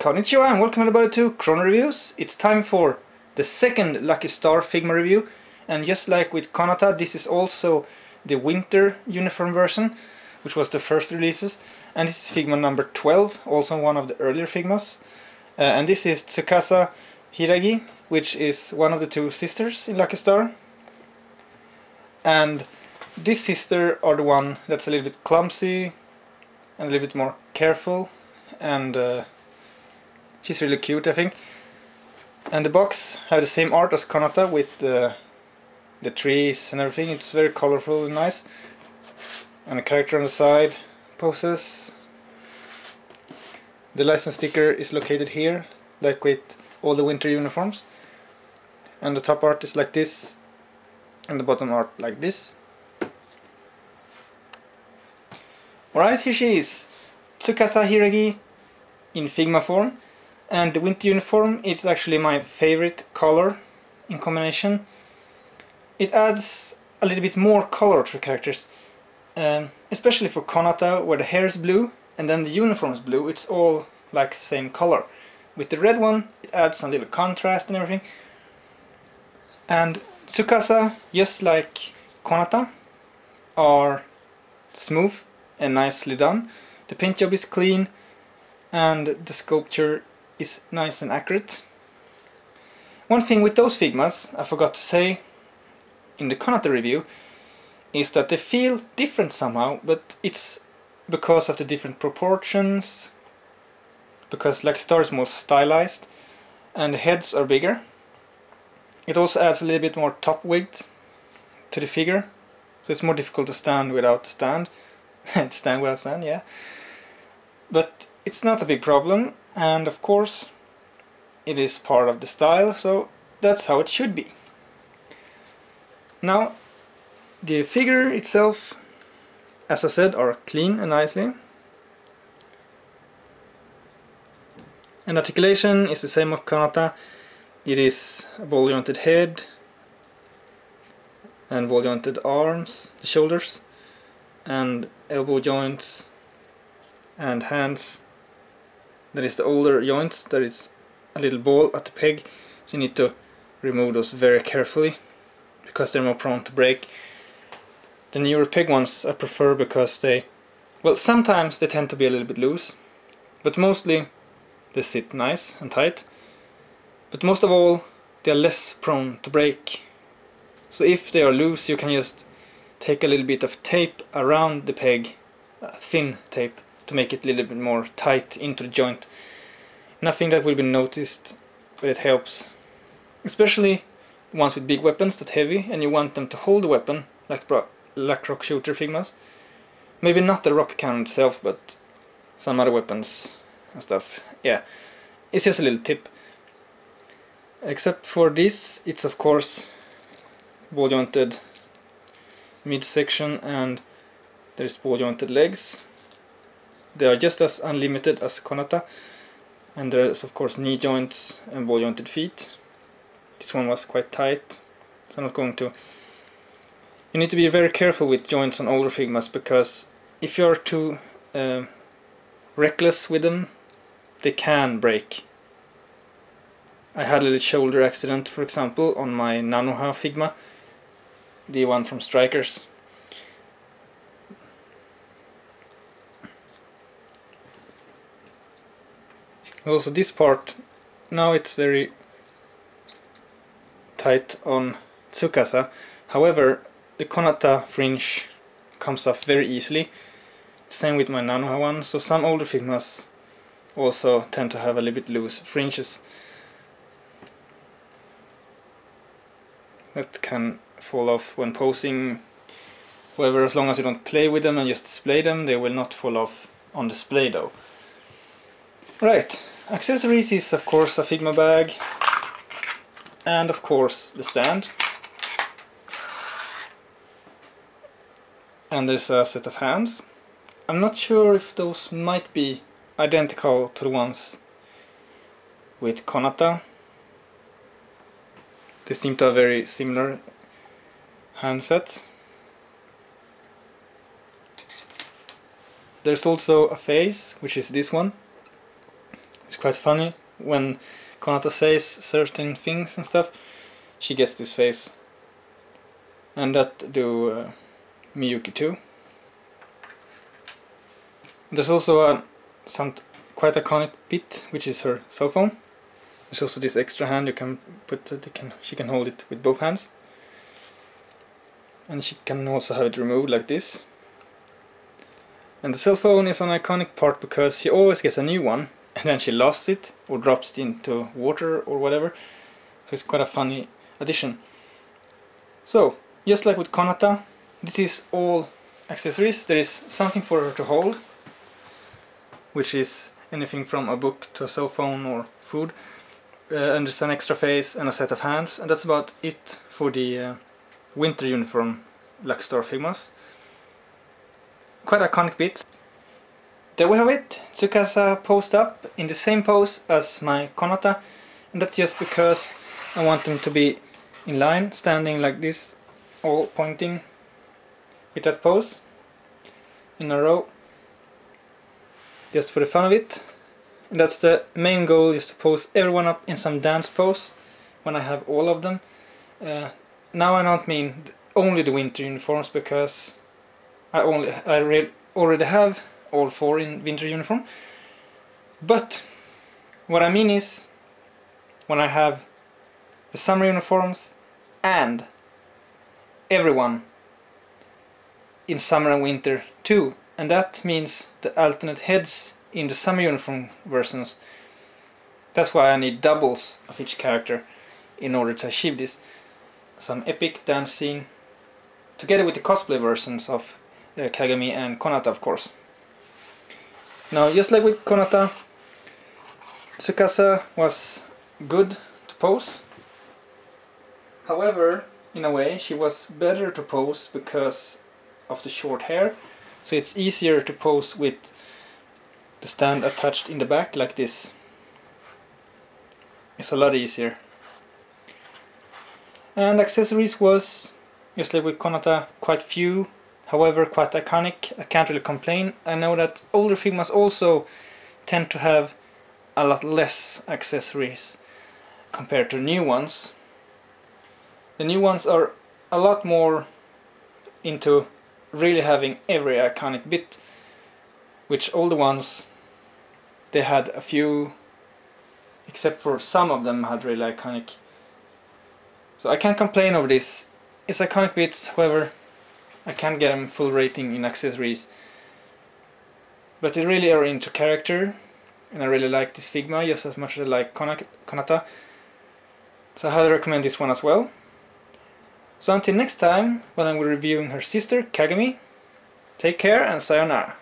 Konnichiwa and welcome everybody to Chrono Reviews. It's time for the second Lucky Star Figma review, and just like with Konata, this is also the winter uniform version, which was the first releases, and this is Figma number 12, also one of the earlier Figmas. And this is Tsukasa Hiiragi, which is one of the two sisters in Lucky Star. And this sister are the one that's a little bit clumsy and a little bit more careful, and she's really cute, I think. And the box have the same art as Konata with the trees and everything. It's very colorful and nice. And a character on the side poses. The license sticker is located here, like with all the winter uniforms. And the top art is like this, and the bottom art like this. Alright, here she is, Tsukasa Hiiragi in Figma form. And the winter uniform is actually my favorite color in combination. It adds a little bit more color to the characters, especially for Konata, where the hair is blue and then the uniform is blue. It's all like the same color. With the red one, it adds some little contrast and everything. And Tsukasa, just like Konata, are smooth and nicely done. The paint job is clean and the sculpture is nice and accurate. One thing with those Figmas I forgot to say in the Konata review is that they feel different somehow, but it's because of the different proportions, because like Star is more stylized and the heads are bigger. It also adds a little bit more top weight to the figure, so it's more difficult to stand without the stand. Stand without stand, yeah. But it's not a big problem, and of course it is part of the style, so that's how it should be. Now, the figure itself, as I said, are clean and nicely. And articulation is the same as Konata. It is a ball jointed head and ball jointed arms, the shoulders, and elbow joints and hands. That is the older joints, that is a little ball at the peg, so you need to remove those very carefully because they're more prone to break. The newer peg ones I prefer because they, well, sometimes they tend to be a little bit loose, but mostly they sit nice and tight. But most of all, they are less prone to break. So if they are loose, you can just take a little bit of tape around the peg, thin tape, to make it a little bit more tight into the joint. Nothing that will be noticed, but it helps. Especially ones with big weapons that heavy and you want them to hold the weapon, like rock shooter Figmas. Maybe not the rock cannon itself, but some other weapons and stuff. Yeah, it's just a little tip. Except for this, it's of course ball jointed midsection and there's ball jointed legs. They are just as unlimited as Konata, and there's of course knee joints and ball jointed feet. This one was quite tight, so I'm not going to. You need to be very careful with joints on older Figmas, because if you're too reckless with them, they can break. I had a little shoulder accident, for example, on my Nanoha Figma, the one from Strikers. Also this part, now it's very tight on Tsukasa. However, the Konata fringe comes off very easily. Same with my Nanoha one, so some older Figmas also tend to have a little bit loose fringes that can fall off when posing. However, as long as you don't play with them and just display them, they will not fall off on display though. Right. Accessories is of course a Figma bag, and of course the stand, and there's a set of hands. I'm not sure if those might be identical to the ones with Konata. They seem to have very similar handsets. There's also a face, which is this one, It's quite funny when Konata says certain things and stuff. She gets this face, and that do Miyuki too. There's also some quite iconic bit, which is her cell phone. There's also this extra hand you can put. She can hold it with both hands, and she can also have it removed like this. And the cell phone is an iconic part because she always gets a new one, and then she lost it or drops it into water or whatever. So it's quite a funny addition. So just like with Konata, this is all accessories. There is something for her to hold, which is anything from a book to a cell phone or food, and there's an extra face and a set of hands, and that's about it for the winter uniform Lucky Star Figmas. Quite iconic bits. There we have it. Tsukasa posed up in the same pose as my Konata, and that's just because I want them to be in line, standing like this, all pointing with that pose in a row, just for the fun of it. And that's the main goal, is to pose everyone up in some dance pose when I have all of them. Now I don't mean only the winter uniforms, because I already have all 4 in winter uniform. But what I mean is when I have the summer uniforms and everyone in summer and winter too, and that means the alternate heads in the summer uniform versions. That's why I need doubles of each character in order to achieve this. Some epic dance scene together with the cosplay versions of Kagami and Konata, of course. Now, just like with Konata, Tsukasa was good to pose. However, in a way, she was better to pose because of the short hair. So it's easier to pose with the stand attached in the back like this. It's a lot easier. And accessories was, just like with Konata, quite few, however quite iconic. I can't really complain. I know that older Figmas also tend to have a lot less accessories compared to new ones. The new ones are a lot more into really having every iconic bit, which older ones, they had a few, except for some of them had really iconic. So I can't complain over this. It's iconic bits, however I can't get them full rating in accessories. But they really are into character, and I really like this Figma just as much as I like Konata. So I highly recommend this one as well. So until next time, when I'm reviewing her sister, Kagami, take care and sayonara.